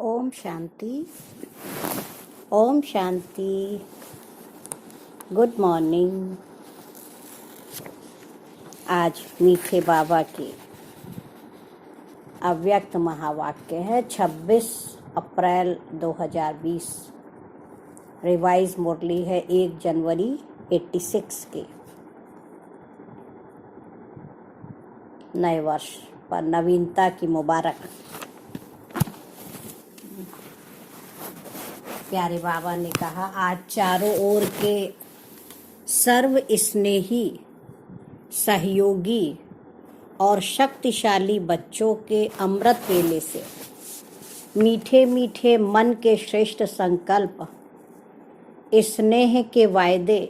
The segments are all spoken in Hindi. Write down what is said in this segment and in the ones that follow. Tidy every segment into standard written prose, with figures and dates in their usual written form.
ओम शांति। ओम शांति। Good morning. आज मीठे बाबा के अव्यक्त महावाक्य है 26 अप्रैल 2020। रिवाइज मुरली है 1 जनवरी 86 के नए वर्ष पर नवीनता की मुबारक। प्यारे बाबा ने कहा, आज चारों ओर के सर्व स्नेही, सहयोगी और शक्तिशाली बच्चों के अमृत वेले से मीठे मीठे मन के श्रेष्ठ संकल्प, स्नेह के वायदे,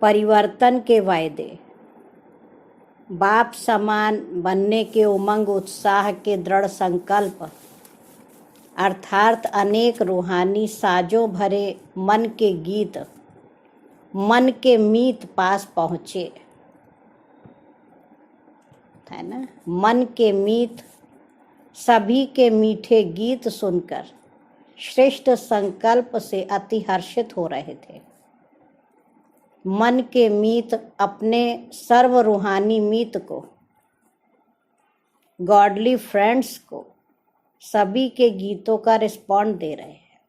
परिवर्तन के वायदे, बाप समान बनने के उमंग उत्साह के दृढ़ संकल्प अर्थात अनेक रूहानी साजों भरे मन के गीत, मन के मीत पास पहुँचे, है ना। मन के मीत सभी के मीठे गीत सुनकर श्रेष्ठ संकल्प से अति हर्षित हो रहे थे। मन के मीत अपने सर्व रूहानी मीत को, गॉडली फ्रेंड्स को सभी के गीतों का रिस्पॉन्ड दे रहे हैं।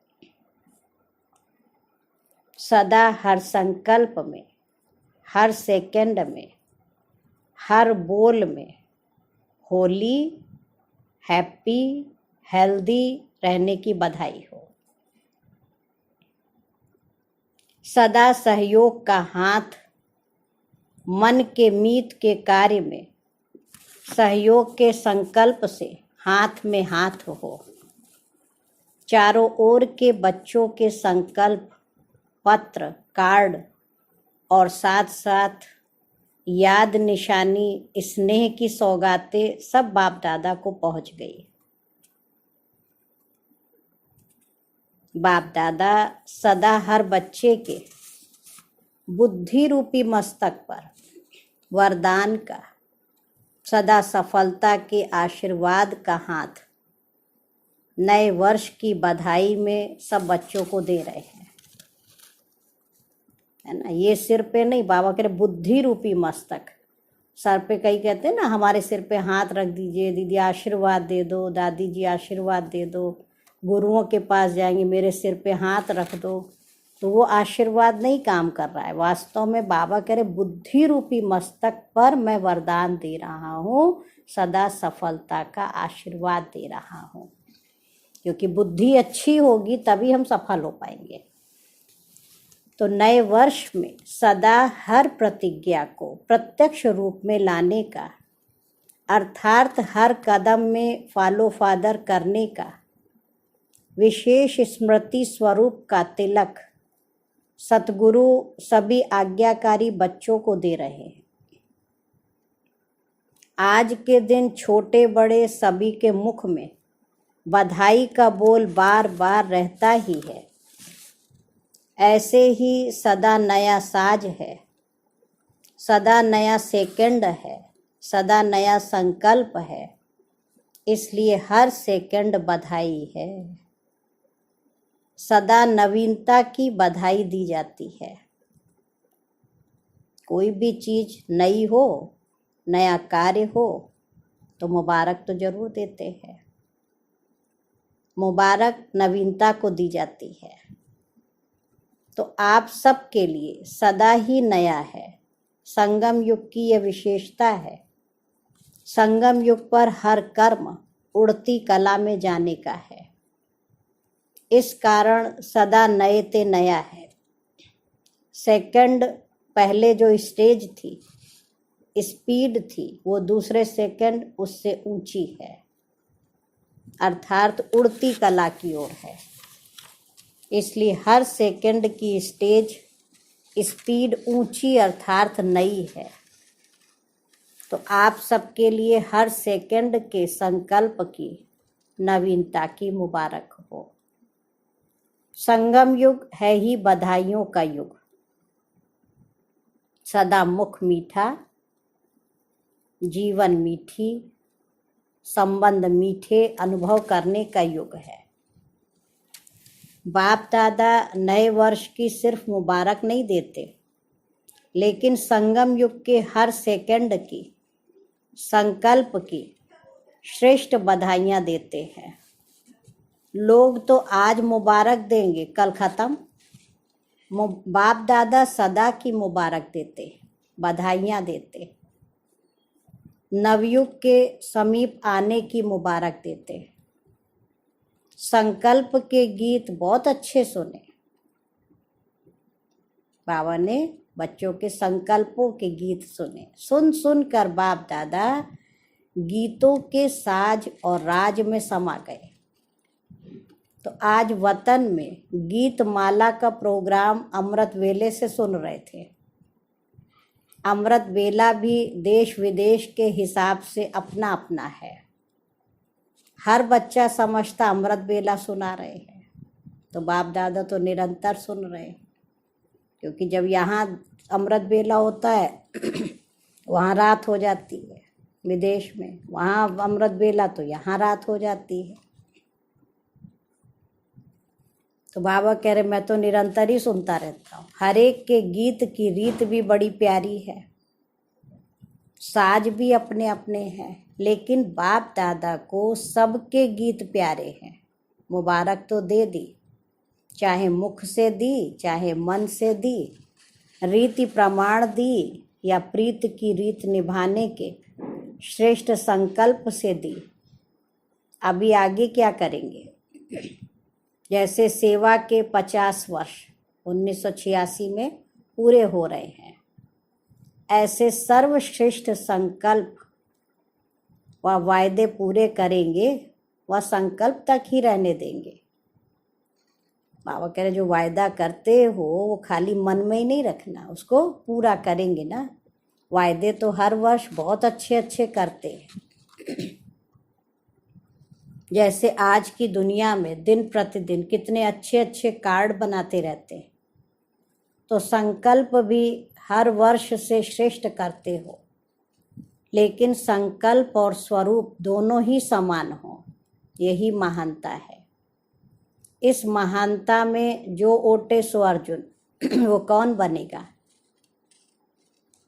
सदा हर संकल्प में, हर सेकंड में, हर बोल में होली, हैप्पी, हेल्दी रहने की बधाई हो। सदा सहयोग का हाथ मन के मीत के कार्य में सहयोग के संकल्प से हाथ में हाथ हो। चारों ओर के बच्चों के संकल्प पत्र, कार्ड और साथ साथ याद, निशानी, स्नेह की सौगातें सब बाप दादा को पहुंच गई। बाप दादा सदा हर बच्चे के बुद्धि रूपी मस्तक पर वरदान का, सदा सफलता के आशीर्वाद का हाथ नए वर्ष की बधाई में सब बच्चों को दे रहे हैं, है ना। ये सिर पे नहीं, बाबा कह रहे बुद्धि रूपी मस्तक। सर पे कई कहते हैं ना, हमारे सिर पे हाथ रख दीजिए, दीदी आशीर्वाद दे दो, दादी जी आशीर्वाद दे दो, गुरुओं के पास जाएंगे मेरे सिर पे हाथ रख दो, तो वो आशीर्वाद नहीं काम कर रहा है। वास्तव में बाबा कह रहे बुद्धि रूपी मस्तक पर मैं वरदान दे रहा हूँ, सदा सफलता का आशीर्वाद दे रहा हूँ, क्योंकि बुद्धि अच्छी होगी तभी हम सफल हो पाएंगे। तो नए वर्ष में सदा हर प्रतिज्ञा को प्रत्यक्ष रूप में लाने का, अर्थात हर कदम में फॉलो फादर करने का विशेष स्मृति स्वरूप का तिलक सतगुरु सभी आज्ञाकारी बच्चों को दे रहे हैं। आज के दिन छोटे बड़े सभी के मुख में बधाई का बोल बार बार रहता ही है। ऐसे ही सदा नया साज है, सदा नया सेकंड है, सदा नया संकल्प है, इसलिए हर सेकंड बधाई है। सदा नवीनता की बधाई दी जाती है। कोई भी चीज नई हो, नया कार्य हो तो मुबारक तो जरूर देते हैं। मुबारक नवीनता को दी जाती है। तो आप सबके लिए सदा ही नया है। संगम युग की यह विशेषता है। संगम युग पर हर कर्म उड़ती कला में जाने का है। इस कारण सदा नए ते नया है। सेकंड पहले जो स्टेज थी, स्पीड थी, वो दूसरे सेकंड उससे ऊंची है, अर्थात उड़ती कला की ओर है। इसलिए हर सेकंड की स्टेज स्पीड ऊंची अर्थात नई है। तो आप सबके लिए हर सेकंड के संकल्प की नवीनता की मुबारक हो। संगम युग है ही बधाइयों का युग। सदा मुख मीठा, जीवन मीठी, संबंध मीठे अनुभव करने का युग है। बाप दादा नए वर्ष की सिर्फ मुबारक नहीं देते, लेकिन संगम युग के हर सेकंड की, संकल्प की श्रेष्ठ बधाइयाँ देते हैं। लोग तो आज मुबारक देंगे, कल खत्म। बाप दादा सदा की मुबारक देते, बधाइयाँ देते, नवयुग के समीप आने की मुबारक देते। संकल्प के गीत बहुत अच्छे सुने। बाबा ने बच्चों के संकल्पों के गीत सुने। सुन सुन कर बाप दादा गीतों के साज और राज में समा गए। तो आज वतन में गीत माला का प्रोग्राम अमृत वेले से सुन रहे थे। अमृत वेला भी देश विदेश के हिसाब से अपना अपना है। हर बच्चा समझता अमृत वेला सुना रहे हैं, तो बाप दादा तो निरंतर सुन रहे हैं, क्योंकि जब यहाँ अमृत वेला होता है वहाँ रात हो जाती है। विदेश में वहाँ अमृत वेला तो यहाँ रात हो जाती है। तो बाबा कह रहे मैं तो निरंतर ही सुनता रहता हूँ। हर एक के गीत की रीत भी बड़ी प्यारी है, साज भी अपने अपने हैं, लेकिन बाप दादा को सबके गीत प्यारे हैं। मुबारक तो दे दी, चाहे मुख से दी, चाहे मन से दी, रीति प्रमाण दी, या प्रीत की रीत निभाने के श्रेष्ठ संकल्प से दी। अभी आगे क्या करेंगे? जैसे सेवा के 50 वर्ष 1986 में पूरे हो रहे हैं, ऐसे सर्वश्रेष्ठ संकल्प व वायदे पूरे करेंगे, वह संकल्प तक ही रहने देंगे। बाबा कह रहे जो वायदा करते हो वो खाली मन में ही नहीं रखना, उसको पूरा करेंगे ना। वायदे तो हर वर्ष बहुत अच्छे अच्छे करते हैं। जैसे आज की दुनिया में दिन प्रतिदिन कितने अच्छे अच्छे कार्ड बनाते रहते हैं, तो संकल्प भी हर वर्ष से श्रेष्ठ करते हो, लेकिन संकल्प और स्वरूप दोनों ही समान हो, यही महानता है। इस महानता में जो ओटे सो अर्जुन वो कौन बनेगा?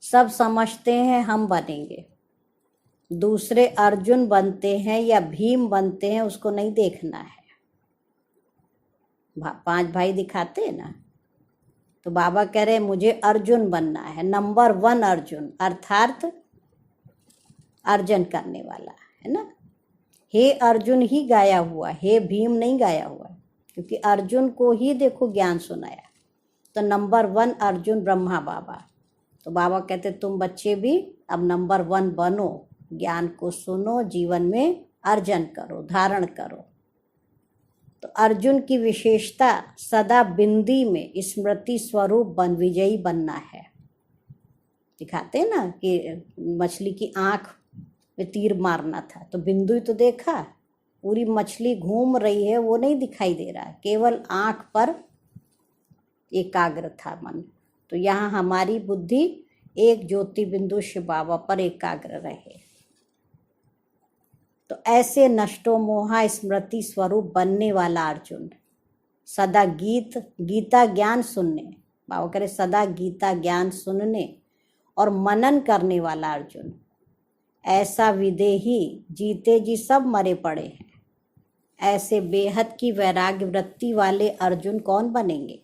सब समझते हैं हम बनेंगे, दूसरे अर्जुन बनते हैं या भीम बनते हैं उसको नहीं देखना है। 5 भाई दिखाते हैं ना, तो बाबा कह रहे मुझे अर्जुन बनना है, नंबर 1 अर्जुन, अर्थात अर्जन करने वाला, है ना। हे अर्जुन ही गाया हुआ, हे भीम नहीं गाया हुआ, क्योंकि अर्जुन को ही देखो ज्ञान सुनाया। तो नंबर 1 अर्जुन ब्रह्मा बाबा। तो बाबा कहते तुम बच्चे भी अब नंबर 1 बनो, ज्ञान को सुनो, जीवन में अर्जन करो, धारण करो। तो अर्जुन की विशेषता सदा बिंदी में स्मृति स्वरूप विजयी बनना है। दिखाते हैं ना कि मछली की आंख में तीर मारना था, तो बिंदु ही तो देखा, पूरी मछली घूम रही है वो नहीं दिखाई दे रहा, केवल आंख पर एकाग्र था मन। तो यहाँ हमारी बुद्धि एक ज्योति बिंदु शिव बाबा पर एकाग्र रहे। तो ऐसे नष्टो मोहा स्मृति स्वरूप बनने वाला अर्जुन, सदा गीता ज्ञान सुनने, बाबा करे सदा गीता ज्ञान सुनने और मनन करने वाला अर्जुन, ऐसा विदेही जीते जी सब मरे पड़े हैं। ऐसे बेहद की वैराग्य वृत्ति वाले अर्जुन कौन बनेंगे?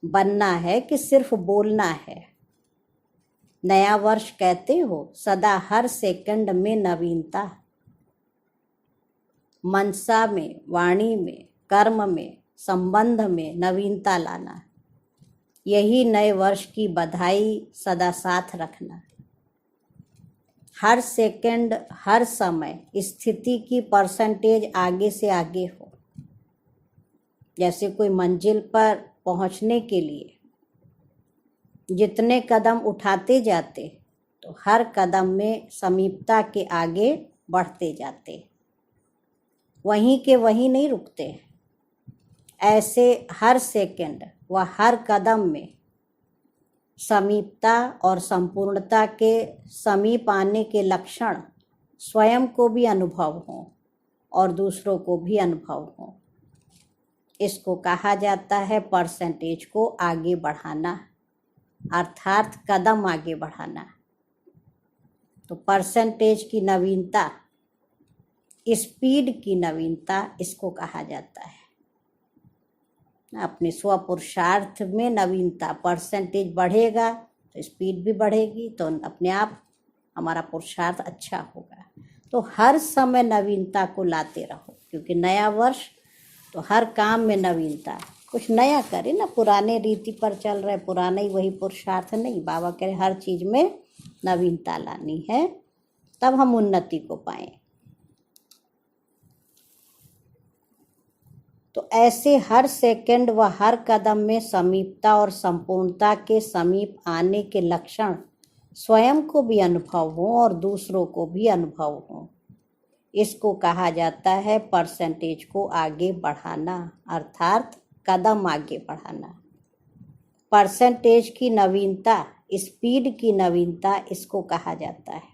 बनना है कि सिर्फ बोलना है? नया वर्ष कहते हो, सदा हर सेकंड में नवीनता, मनसा में, वाणी में, कर्म में, संबंध में नवीनता लाना, यही नए वर्ष की बधाई सदा साथ रखना। हर सेकंड, हर समय स्थिति की परसेंटेज आगे से आगे हो। जैसे कोई मंजिल पर पहुंचने के लिए जितने कदम उठाते जाते, तो हर कदम में समीपता के आगे बढ़ते जाते, वहीं के वहीं नहीं रुकते। ऐसे हर सेकंड व हर कदम में समीपता और संपूर्णता के समीप आने के लक्षण स्वयं को भी अनुभव हो और दूसरों को भी अनुभव हो। इसको कहा जाता है परसेंटेज को आगे बढ़ाना, अर्थात कदम आगे बढ़ाना। तो परसेंटेज की नवीनता, स्पीड की नवीनता, इसको कहा जाता है। अपने स्व पुरुषार्थ में नवीनता, परसेंटेज बढ़ेगा तो स्पीड भी बढ़ेगी, तो अपने आप हमारा पुरुषार्थ अच्छा होगा। तो हर समय नवीनता को लाते रहो, क्योंकि नया वर्ष तो हर काम में नवीनता, कुछ नया करें ना। पुराने रीति पर चल रहे, पुराना ही वही पुरुषार्थ नहीं। बाबा कह रहे हर चीज़ में नवीनता लानी है, तब हम उन्नति को पाएं। तो ऐसे हर सेकंड व हर कदम में समीपता और संपूर्णता के समीप आने के लक्षण स्वयं को भी अनुभव हो और दूसरों को भी अनुभव हो। इसको कहा जाता है परसेंटेज को आगे बढ़ाना, अर्थात कदम आगे बढ़ाना। परसेंटेज की नवीनता, स्पीड की नवीनता, इसको कहा जाता है।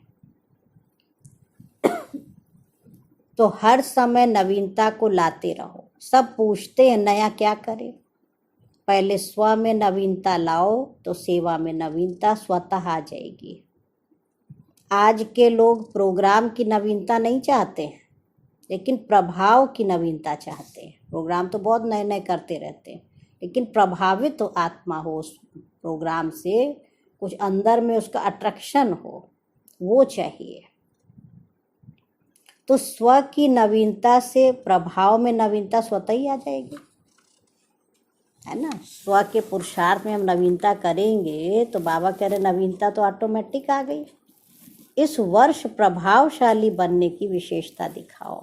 तो हर समय नवीनता को लाते रहो। सब पूछते हैं नया क्या करें। पहले स्व में नवीनता लाओ तो सेवा में नवीनता स्वतः आ जाएगी। आज के लोग प्रोग्राम की नवीनता नहीं चाहते हैं, लेकिन प्रभाव की नवीनता चाहते हैं। प्रोग्राम तो बहुत नए नए करते रहते हैं, लेकिन प्रभावित तो आत्मा हो उस प्रोग्राम से, कुछ अंदर में उसका अट्रैक्शन हो, वो चाहिए। तो स्व की नवीनता से प्रभाव में नवीनता स्वतः ही आ जाएगी, है ना। स्व के पुरुषार्थ में हम नवीनता करेंगे तो बाबा कह रहे नवीनता तो ऑटोमेटिक आ गई। इस वर्ष प्रभावशाली बनने की विशेषता दिखाओ।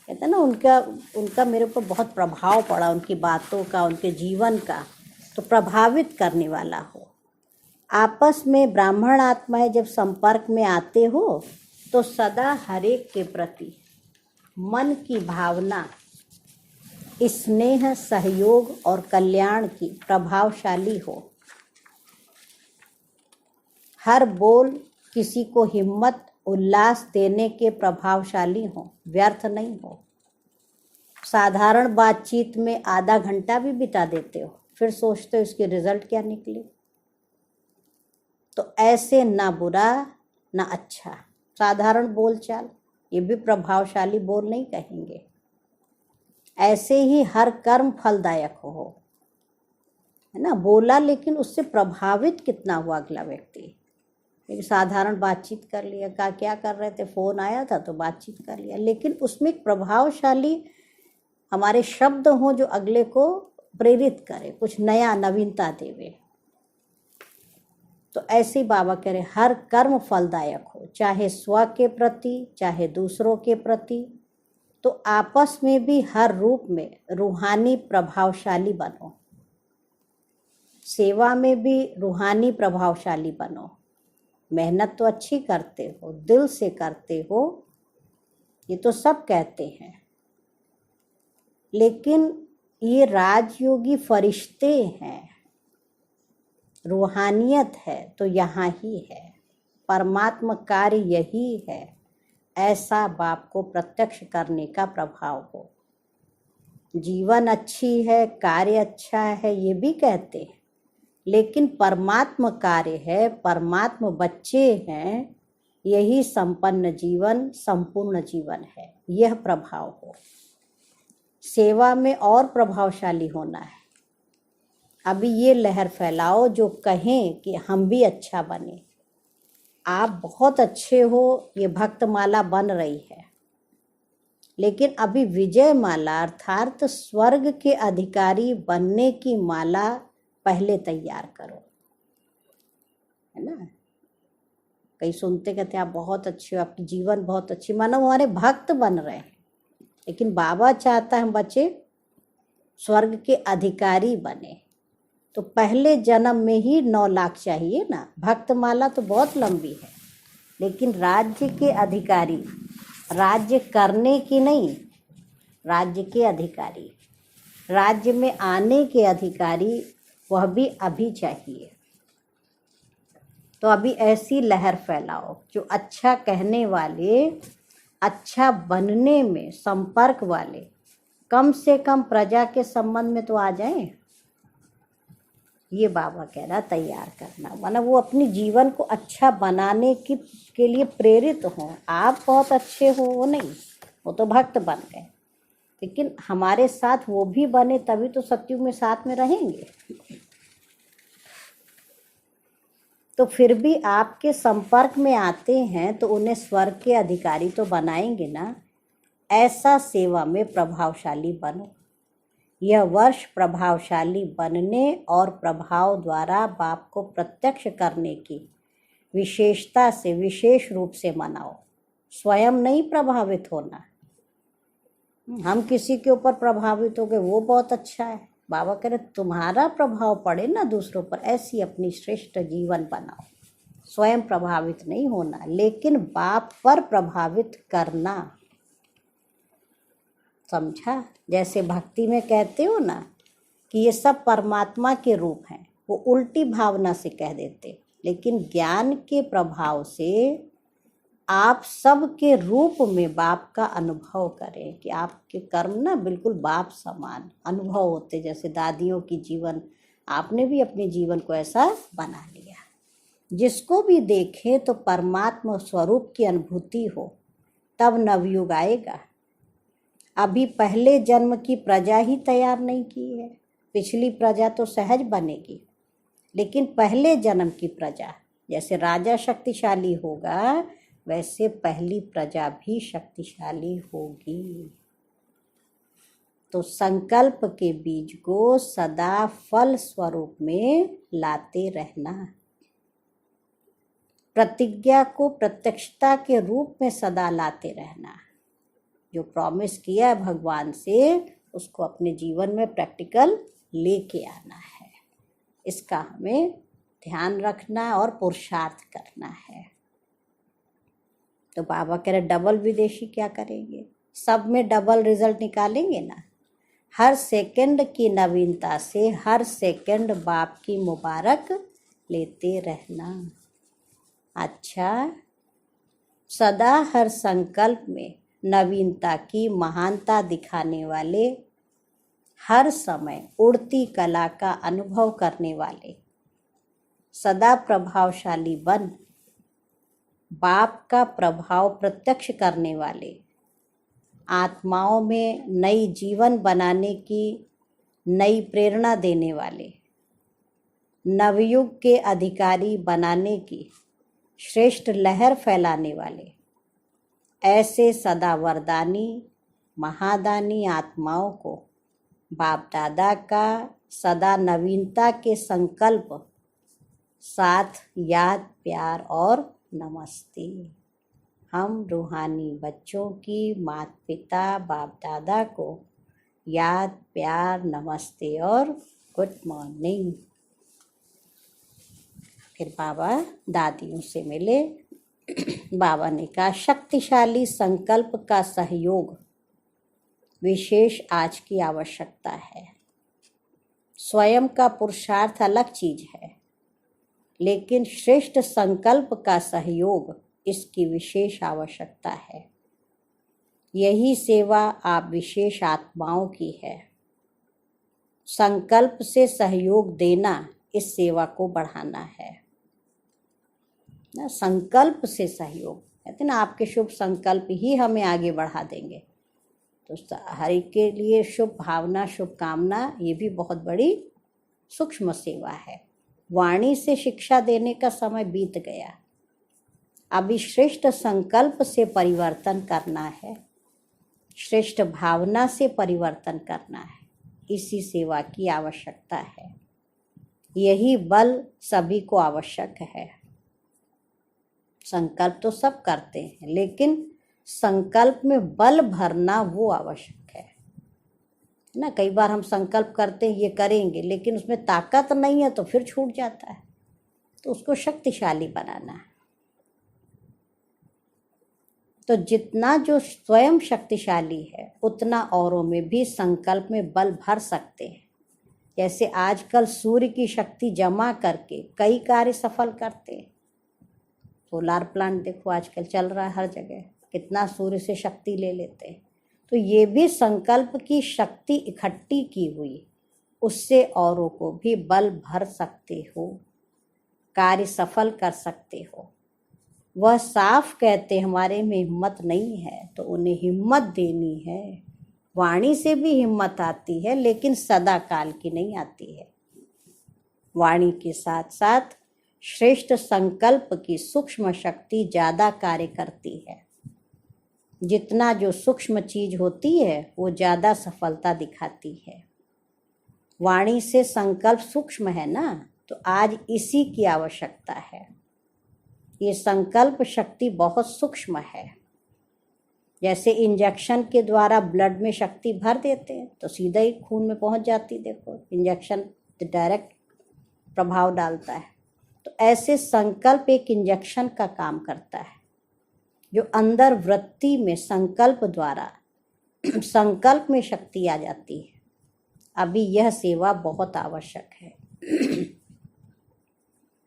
कहते हैं ना, उनका मेरे ऊपर बहुत प्रभाव पड़ा, उनकी बातों का, उनके जीवन का, तो प्रभावित करने वाला हो। आपस में ब्राह्मण आत्माएं जब संपर्क में आते हो तो सदा हरेक के प्रति मन की भावना, स्नेह, सहयोग और कल्याण की प्रभावशाली हो। हर बोल किसी को हिम्मत, उल्लास देने के प्रभावशाली हो, व्यर्थ नहीं हो। साधारण बातचीत में आधा घंटा भी बिता देते हो, फिर सोचते हो इसके रिजल्ट क्या निकले। तो ऐसे ना बुरा ना अच्छा, साधारण बोलचाल, ये भी प्रभावशाली बोल नहीं कहेंगे। ऐसे ही हर कर्म फलदायक हो, है ना। बोला लेकिन उससे प्रभावित कितना हुआ अगला व्यक्ति। एक साधारण बातचीत कर लिया, कहा क्या कर रहे थे, फ़ोन आया था तो बातचीत कर लिया, लेकिन उसमें एक प्रभावशाली हमारे शब्द हों जो अगले को प्रेरित करे, कुछ नया नवीनता देवे। तो ऐसे ही बाबा कह रहे हर कर्म फलदायक हो, चाहे स्व के प्रति चाहे दूसरों के प्रति। तो आपस में भी हर रूप में रूहानी प्रभावशाली बनो, सेवा में भी रूहानी प्रभावशाली बनो। मेहनत तो अच्छी करते हो, दिल से करते हो, ये तो सब कहते हैं, लेकिन ये राजयोगी फरिश्ते हैं, रूहानियत है तो यहाँ ही है, परमात्मा कार्य यही है, ऐसा बाप को प्रत्यक्ष करने का प्रभाव हो। जीवन अच्छी है, कार्य अच्छा है, ये भी कहते हैं, लेकिन परमात्मा कार्य है, परमात्मा बच्चे हैं, यही संपन्न जीवन, संपूर्ण जीवन है, यह प्रभाव हो। सेवा में और प्रभावशाली होना है। अभी ये लहर फैलाओ जो कहें कि हम भी अच्छा बने। आप बहुत अच्छे हो, ये भक्त माला बन रही है, लेकिन अभी विजय माला अर्थात स्वर्ग के अधिकारी बनने की माला पहले तैयार करो, है ना। कई सुनते कहते आप बहुत अच्छे हो, आपकी जीवन बहुत अच्छी, मानो हमारे भक्त बन रहे हैं, लेकिन बाबा चाहता है हम बच्चे स्वर्ग के अधिकारी बने। तो पहले जन्म में ही 9 लाख चाहिए ना। भक्त माला तो बहुत लंबी है, लेकिन राज्य के अधिकारी, राज्य करने की नहीं, राज्य के अधिकारी, राज्य में आने के अधिकारी, वह भी अभी चाहिए। तो अभी ऐसी लहर फैलाओ जो अच्छा कहने वाले, अच्छा बनने में संपर्क वाले कम से कम प्रजा के संबंध में तो आ जाएं। ये बाबा कह रहा तैयार करना, वरना वो अपनी जीवन को अच्छा बनाने के लिए प्रेरित हों। आप बहुत अच्छे हो वो नहीं, वो तो भक्त बन गए, लेकिन हमारे साथ वो भी बने, तभी तो सत्युग में साथ में रहेंगे। तो फिर भी आपके संपर्क में आते हैं तो उन्हें स्वर्ग के अधिकारी तो बनाएंगे ना। ऐसा सेवा में प्रभावशाली बनो। यह वर्ष प्रभावशाली बनने और प्रभाव द्वारा बाप को प्रत्यक्ष करने की विशेषता से विशेष रूप से मनाओ। स्वयं नहीं प्रभावित होना। हम किसी के ऊपर प्रभावित हो गए, वो बहुत अच्छा है। बाबा कह रहे तुम्हारा प्रभाव पड़े ना दूसरों पर, ऐसी अपनी श्रेष्ठ जीवन बनाओ। स्वयं प्रभावित नहीं होना, लेकिन बाप पर प्रभावित करना। समझा? जैसे भक्ति में कहते हो ना कि ये सब परमात्मा के रूप हैं, वो उल्टी भावना से कह देते, लेकिन ज्ञान के प्रभाव से आप सबके रूप में बाप का अनुभव करें कि आपके कर्म ना बिल्कुल बाप समान अनुभव होते। जैसे दादियों की जीवन, आपने भी अपने जीवन को ऐसा बना लिया। जिसको भी देखे तो परमात्मा स्वरूप की अनुभूति हो, तब नवयुग आएगा। अभी पहले जन्म की प्रजा ही तैयार नहीं की है। पिछली प्रजा तो सहज बनेगी, लेकिन पहले जन्म की प्रजा, जैसे राजा शक्तिशाली होगा वैसे पहली प्रजा भी शक्तिशाली होगी। तो संकल्प के बीज को सदा फल स्वरूप में लाते रहना। प्रतिज्ञा को प्रत्यक्षता के रूप में सदा लाते रहना। जो प्रॉमिस किया है भगवान से, उसको अपने जीवन में प्रैक्टिकल लेके आना है। इसका हमें ध्यान रखना और पुरुषार्थ करना है। तो बाबा कह रहे डबल विदेशी क्या करेंगे, सब में डबल रिजल्ट निकालेंगे ना। हर सेकंड की नवीनता से हर सेकंड बाप की मुबारक लेते रहना। अच्छा, सदा हर संकल्प में नवीनता की महानता दिखाने वाले, हर समय उड़ती कला का अनुभव करने वाले, सदा प्रभावशाली बन बाप का प्रभाव प्रत्यक्ष करने वाले, आत्माओं में नई जीवन बनाने की नई प्रेरणा देने वाले, नवयुग के अधिकारी बनाने की श्रेष्ठ लहर फैलाने वाले, ऐसे सदा वरदानी महादानी आत्माओं को बाप दादा का सदा नवीनता के संकल्प साथ याद, प्यार और नमस्ते। हम रूहानी बच्चों की माता पिता बाप दादा को याद, प्यार, नमस्ते और गुड मॉर्निंग। फिर बाबा दादियों से मिले। बाबा ने कहा शक्तिशाली संकल्प का सहयोग विशेष आज की आवश्यकता है। स्वयं का पुरुषार्थ अलग चीज है, लेकिन श्रेष्ठ संकल्प का सहयोग इसकी विशेष आवश्यकता है। यही सेवा आप विशेष आत्माओं की है। संकल्प से सहयोग देना इस सेवा को बढ़ाना है ना। संकल्प से सहयोग कहते ना, आपके शुभ संकल्प ही हमें आगे बढ़ा देंगे। तो हर एक के लिए शुभ भावना, शुभकामना, ये भी बहुत बड़ी सूक्ष्म सेवा है। वाणी से शिक्षा देने का समय बीत गया। अभी श्रेष्ठ संकल्प से परिवर्तन करना है, श्रेष्ठ भावना से परिवर्तन करना है। इसी सेवा की आवश्यकता है। यही बल सभी को आवश्यक है। संकल्प तो सब करते हैं, लेकिन संकल्प में बल भरना वो आवश्यक है ना। कई बार हम संकल्प करते हैं ये करेंगे, लेकिन उसमें ताकत नहीं है तो फिर छूट जाता है। तो उसको शक्तिशाली बनाना है। तो जितना जो स्वयं शक्तिशाली है, उतना औरों में भी संकल्प में बल भर सकते हैं। जैसे आजकल सूर्य की शक्ति जमा करके कई कार्य सफल करते हैं। सोलार प्लांट देखो आजकल चल रहा है हर जगह, कितना सूर्य से शक्ति ले लेते हैं। तो ये भी संकल्प की शक्ति इकट्ठी की हुई, उससे औरों को भी बल भर सकते हो, कार्य सफल कर सकते हो। वह साफ कहते हमारे में हिम्मत नहीं है, तो उन्हें हिम्मत देनी है। वाणी से भी हिम्मत आती है, लेकिन सदा काल की नहीं आती है। वाणी के साथ साथ श्रेष्ठ संकल्प की सूक्ष्म शक्ति ज़्यादा कार्य करती है। जितना जो सूक्ष्म चीज होती है वो ज़्यादा सफलता दिखाती है। वाणी से संकल्प सूक्ष्म है ना, तो आज इसी की आवश्यकता है। ये संकल्प शक्ति बहुत सूक्ष्म है। जैसे इंजेक्शन के द्वारा ब्लड में शक्ति भर देते हैं तो सीधा ही खून में पहुंच जाती। देखो इंजेक्शन डायरेक्ट प्रभाव डालता है, तो ऐसे संकल्प एक इंजेक्शन का काम करता है, जो अंदर वृत्ति में संकल्प द्वारा संकल्प में शक्ति आ जाती है। अभी यह सेवा बहुत आवश्यक है।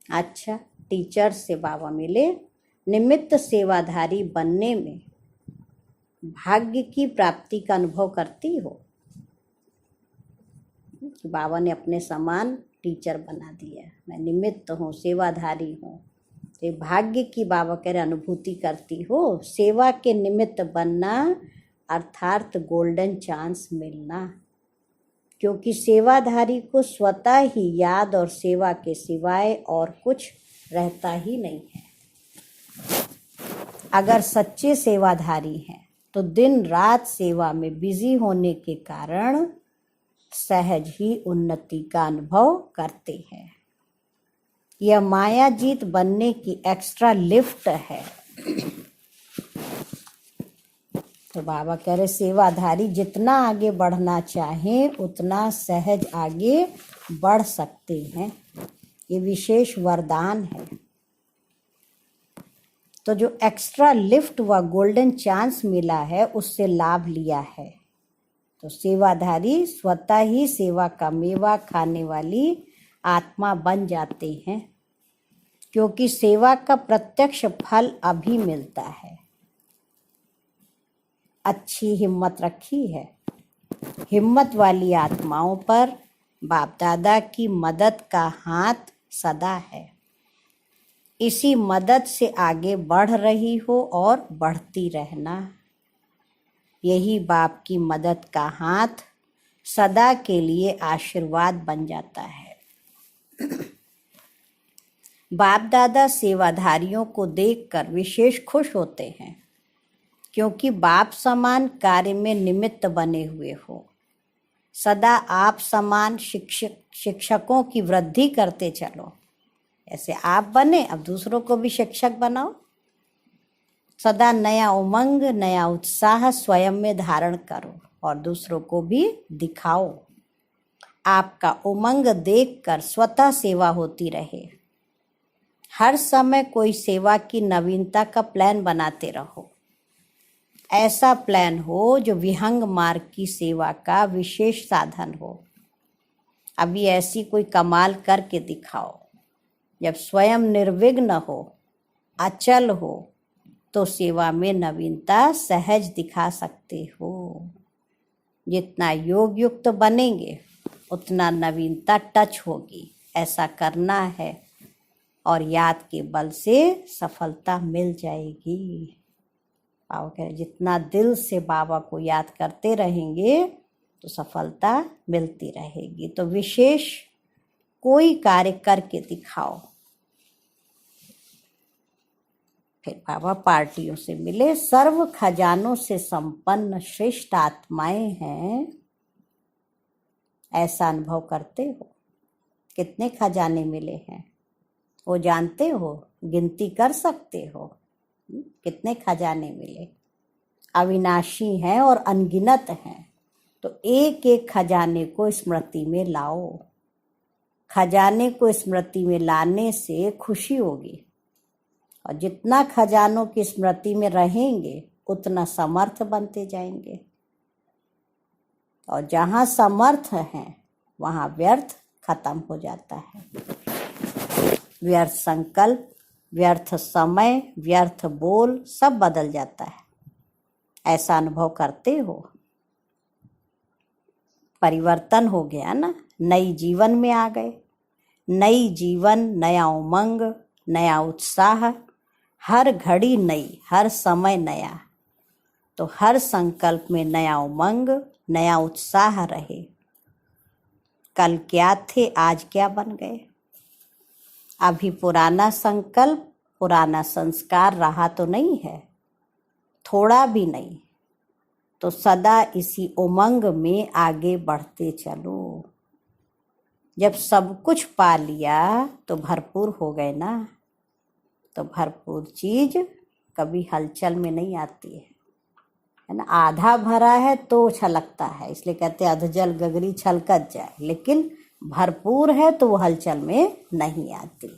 अच्छा, टीचर से बाबा मिले। निमित्त सेवाधारी बनने में भाग्य की प्राप्ति का अनुभव करती हो। बाबा ने अपने समान टीचर बना दिया। मैं निमित्त हूँ, सेवाधारी हूँ। तो भाग्य की बाबा कह रहे अनुभूति करती हो। सेवा के निमित्त बनना अर्थात गोल्डन चांस मिलना, क्योंकि सेवाधारी को स्वतः ही याद और सेवा के सिवाय और कुछ रहता ही नहीं है। अगर सच्चे सेवाधारी हैं तो दिन रात सेवा में बिजी होने के कारण सहज ही उन्नति का अनुभव करते हैं। यह माया जीत बनने की एक्स्ट्रा लिफ्ट है। तो बाबा कह रहे सेवाधारी जितना आगे बढ़ना चाहे उतना सहज आगे बढ़ सकते हैं। ये विशेष वरदान है। तो जो एक्स्ट्रा लिफ्ट व गोल्डन चांस मिला है उससे लाभ लिया है। तो सेवाधारी स्वतः ही सेवा का मेवा खाने वाली आत्मा बन जाते हैं, क्योंकि सेवा का प्रत्यक्ष फल अभी मिलता है। अच्छी हिम्मत रखी है। हिम्मत वाली आत्माओं पर बाप दादा की मदद का हाथ सदा है। इसी मदद से आगे बढ़ रही हो और बढ़ती रहना। यही बाप की मदद का हाथ सदा के लिए आशीर्वाद बन जाता है। बाप दादा सेवाधारियों को देखकर विशेष खुश होते हैं, क्योंकि बाप समान कार्य में निमित्त बने हुए हो। सदा आप समान शिक्षकों की वृद्धि करते चलो। ऐसे आप बने, अब दूसरों को भी शिक्षक बनाओ। सदा नया उमंग, नया उत्साह स्वयं में धारण करो और दूसरों को भी दिखाओ। आपका उमंग देखकर स्वतः सेवा होती रहे। हर समय कोई सेवा की नवीनता का प्लान बनाते रहो। ऐसा प्लान हो जो विहंग मार्ग की सेवा का विशेष साधन हो। अभी ऐसी कोई कमाल करके दिखाओ। जब स्वयं निर्विघ्न हो, अचल हो, तो सेवा में नवीनता सहज दिखा सकते हो। जितना योग युक्त बनेंगे उतना नवीनता टच होगी। ऐसा करना है और याद के बल से सफलता मिल जाएगी। बाबा कह रहे जितना दिल से बाबा को याद करते रहेंगे तो सफलता मिलती रहेगी। तो विशेष कोई कार्य करके दिखाओ। फिर बाबा पार्टियों से मिले। सर्व खजानों से संपन्न श्रेष्ठ आत्माएं हैं, ऐसा अनुभव करते हो। कितने खजाने मिले हैं वो जानते हो, गिनती कर सकते हो। कितने खजाने मिले, अविनाशी हैं और अनगिनत हैं। तो एक एक खजाने को स्मृति में लाओ। खजाने को स्मृति में लाने से खुशी होगी, और जितना खजानों की स्मृति में रहेंगे उतना समर्थ बनते जाएंगे। और जहाँ समर्थ हैं वहाँ व्यर्थ खत्म हो जाता है। व्यर्थ संकल्प, व्यर्थ समय, व्यर्थ बोल सब बदल जाता है। ऐसा अनुभव करते हो? परिवर्तन हो गया ना, नई जीवन में आ गए। नई जीवन, नया उमंग, नया उत्साह, हर घड़ी नई, हर समय नया। तो हर संकल्प में नया उमंग, नया उत्साह रहे। कल क्या थे, आज क्या बन गए। अभी पुराना संकल्प, पुराना संस्कार रहा तो नहीं है, थोड़ा भी नहीं। तो सदा इसी उमंग में आगे बढ़ते चलो। जब सब कुछ पा लिया तो भरपूर हो गए ना। तो भरपूर चीज कभी हलचल में नहीं आती है ना। आधा भरा है तो छलकता है, इसलिए कहते हैं अधजल गगरी छलकत जाए। लेकिन भरपूर है तो वो हलचल में नहीं आती।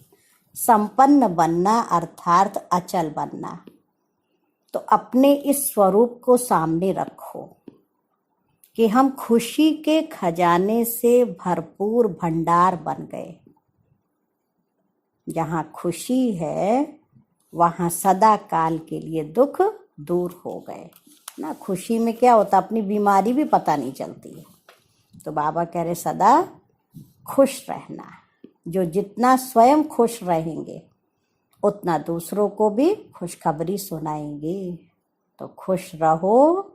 संपन्न बनना अर्थात अचल बनना। तो अपने इस स्वरूप को सामने रखो कि हम खुशी के खजाने से भरपूर भंडार बन गए। जहाँ खुशी है वहाँ सदा काल के लिए दुख दूर हो गए ना। खुशी में क्या होता, अपनी बीमारी भी पता नहीं चलती है। तो बाबा कह रहे सदा खुश रहना। जो जितना स्वयं खुश रहेंगे उतना दूसरों को भी खुशखबरी सुनाएंगे। तो खुश रहो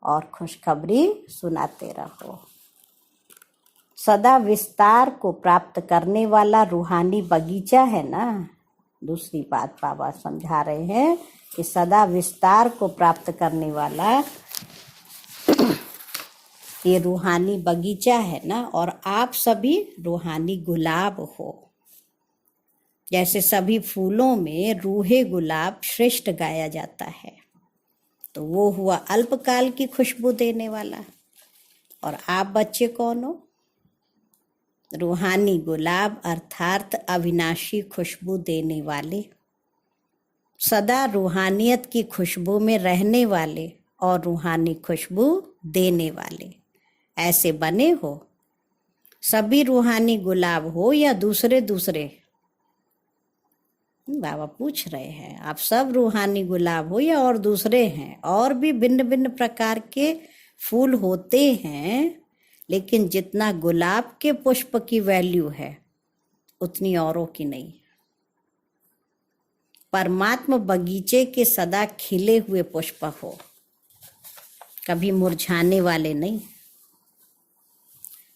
और खुशखबरी सुनाते रहो। सदा विस्तार को प्राप्त करने वाला रूहानी बगीचा है ना। दूसरी बात बाबा समझा रहे हैं कि सदा विस्तार को प्राप्त करने वाला ये रूहानी बगीचा है ना। और आप सभी रूहानी गुलाब हो। जैसे सभी फूलों में रूहे गुलाब श्रेष्ठ गाया जाता है, तो वो हुआ अल्पकाल की खुशबू देने वाला। और आप बच्चे कौन हो? रूहानी गुलाब अर्थात अविनाशी खुशबू देने वाले, सदा रूहानियत की खुशबू में रहने वाले और रूहानी खुशबू देने वाले। ऐसे बने हो। सभी रूहानी गुलाब हो या दूसरे दूसरे? बाबा पूछ रहे हैं आप सब रूहानी गुलाब हो या और दूसरे हैं? और भी भिन्न भिन्न प्रकार के फूल होते हैं, लेकिन जितना गुलाब के पुष्प की वैल्यू है उतनी औरों की नहीं। परमात्मा बगीचे के सदा खिले हुए पुष्प हो, कभी मुरझाने वाले नहीं।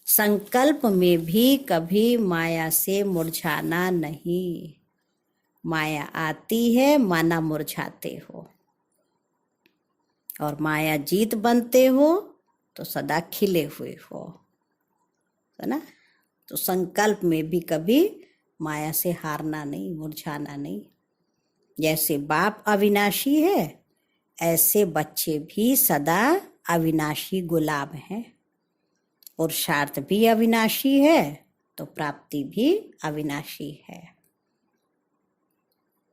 संकल्प में भी कभी माया से मुरझाना नहीं। माया आती है, माना मुरझाते हो, और माया जीत बनते हो तो सदा खिले हुए हो, है ना। तो संकल्प में भी कभी माया से हारना नहीं, मुरझाना नहीं। जैसे बाप अविनाशी है, ऐसे बच्चे भी सदा अविनाशी गुलाब हैं। पुरुषार्थ भी अविनाशी है तो प्राप्ति भी अविनाशी है।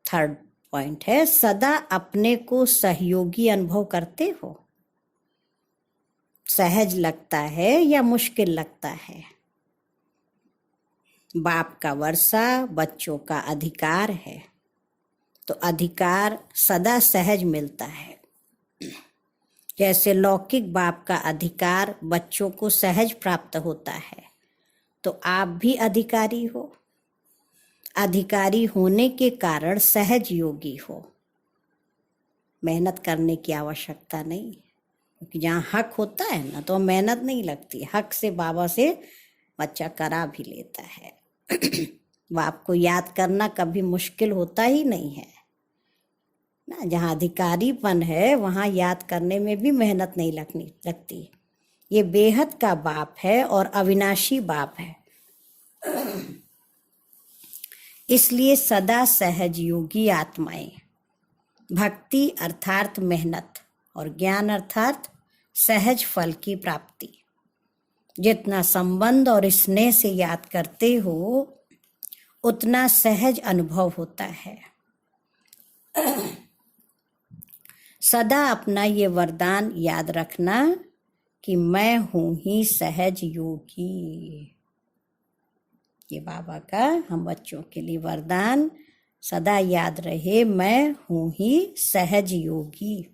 थर्ड पॉइंट है, सदा अपने को सहयोगी अनुभव करते हो। सहज लगता है या मुश्किल लगता है? बाप का वर्षा बच्चों का अधिकार है, तो अधिकार सदा सहज मिलता है। जैसे लौकिक बाप का अधिकार बच्चों को सहज प्राप्त होता है, तो आप भी अधिकारी हो। अधिकारी होने के कारण सहज योगी हो। मेहनत करने की आवश्यकता नहीं, क्योंकि जहाँ हक होता है ना तो मेहनत नहीं लगती। हक से बाबा से बच्चा करा भी लेता है। बाप को याद करना कभी मुश्किल होता ही नहीं है ना। जहाँ अधिकारीपन है वहाँ याद करने में भी मेहनत नहीं लगती। ये बेहद का बाप है और अविनाशी बाप है। इसलिए सदा सहज योगी आत्माएं, भक्ति अर्थात मेहनत और ज्ञान अर्थात सहज फल की प्राप्ति। जितना संबंध और स्नेह से याद करते हो उतना सहज अनुभव होता है। सदा अपना ये वरदान याद रखना कि मैं हूं ही सहज योगी। ये बाबा का हम बच्चों के लिए वरदान, सदा याद रहे मैं हूँ ही सहज योगी।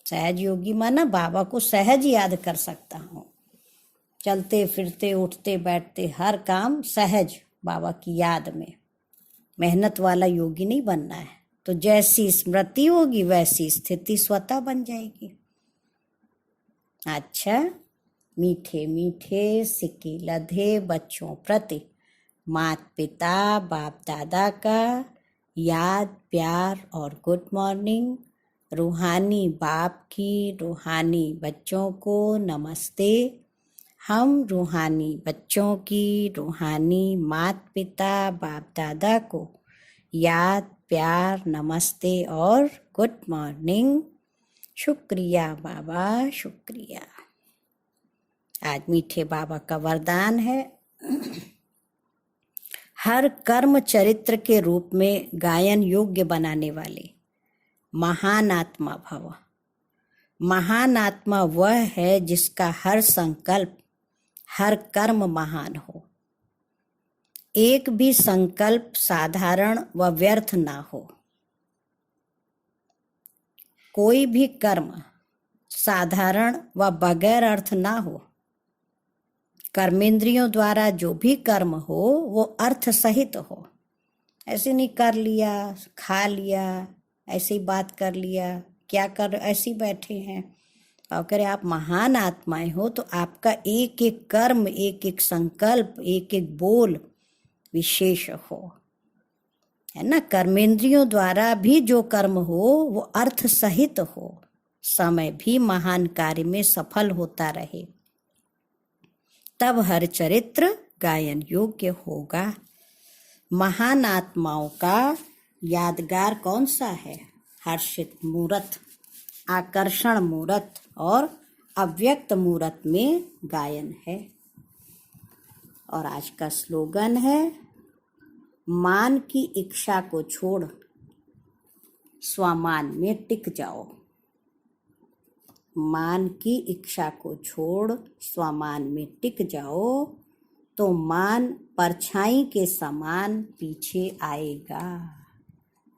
सहज योगी माना बाबा को सहज याद कर सकता हूँ। चलते फिरते उठते बैठते हर काम सहज बाबा की याद में। मेहनत वाला योगी नहीं बनना है। तो जैसी स्मृति होगी वैसी स्थिति स्वतः बन जाएगी। अच्छा, मीठे मीठे सिक्के लधे बच्चों प्रति माता पिता बाप दादा का याद प्यार और गुड मॉर्निंग। रूहानी बाप की रूहानी बच्चों को नमस्ते। हम रूहानी बच्चों की रूहानी माता पिता बाप दादा को याद प्यार नमस्ते और गुड मॉर्निंग। शुक्रिया बाबा, शुक्रिया। आज मीठे बाबा का वरदान है, हर कर्म चरित्र के रूप में गायन योग्य बनाने वाले महान आत्मा भव। महान आत्मा वह है जिसका हर संकल्प हर कर्म महान हो। एक भी संकल्प साधारण व व्यर्थ ना हो। कोई भी कर्म साधारण व बगैर अर्थ ना हो। कर्मेंद्रियों द्वारा जो भी कर्म हो वो अर्थ सहित हो। ऐसे नहीं कर लिया, खा लिया, ऐसे ही बात कर लिया, क्या कर ऐसे ही बैठे हैं। और करे आप महान आत्माएं हो तो आपका एक एक कर्म एक एक संकल्प एक एक बोल विशेष हो, है ना। कर्मेंद्रियों द्वारा भी जो कर्म हो वो अर्थ सहित हो। समय भी महान कार्य में सफल होता रहे, तब हर चरित्र गायन योग्य होगा। महान आत्माओं का यादगार कौन सा है? हर्षित मूर्त, आकर्षण मूर्त और अव्यक्त मूर्त में गायन है। और आज का स्लोगन है, मान की इच्छा को छोड़ स्वमान में टिक जाओ। मान की इच्छा को छोड़ स्वमान में टिक जाओ तो मान परछाई के समान पीछे आएगा।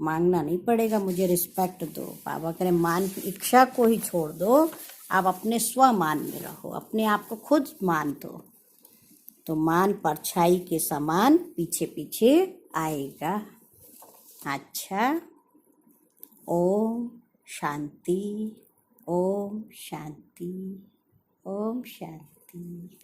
मांगना नहीं पड़ेगा, मुझे रिस्पेक्ट दो। बाबा करें मान की इच्छा को ही छोड़ दो, आप अपने स्वमान में रहो, अपने आप को खुद मान दो, तो मान परछाई के समान पीछे पीछे आएगा। अच्छा, ओम शांति, ओम शांति, ओम शांति।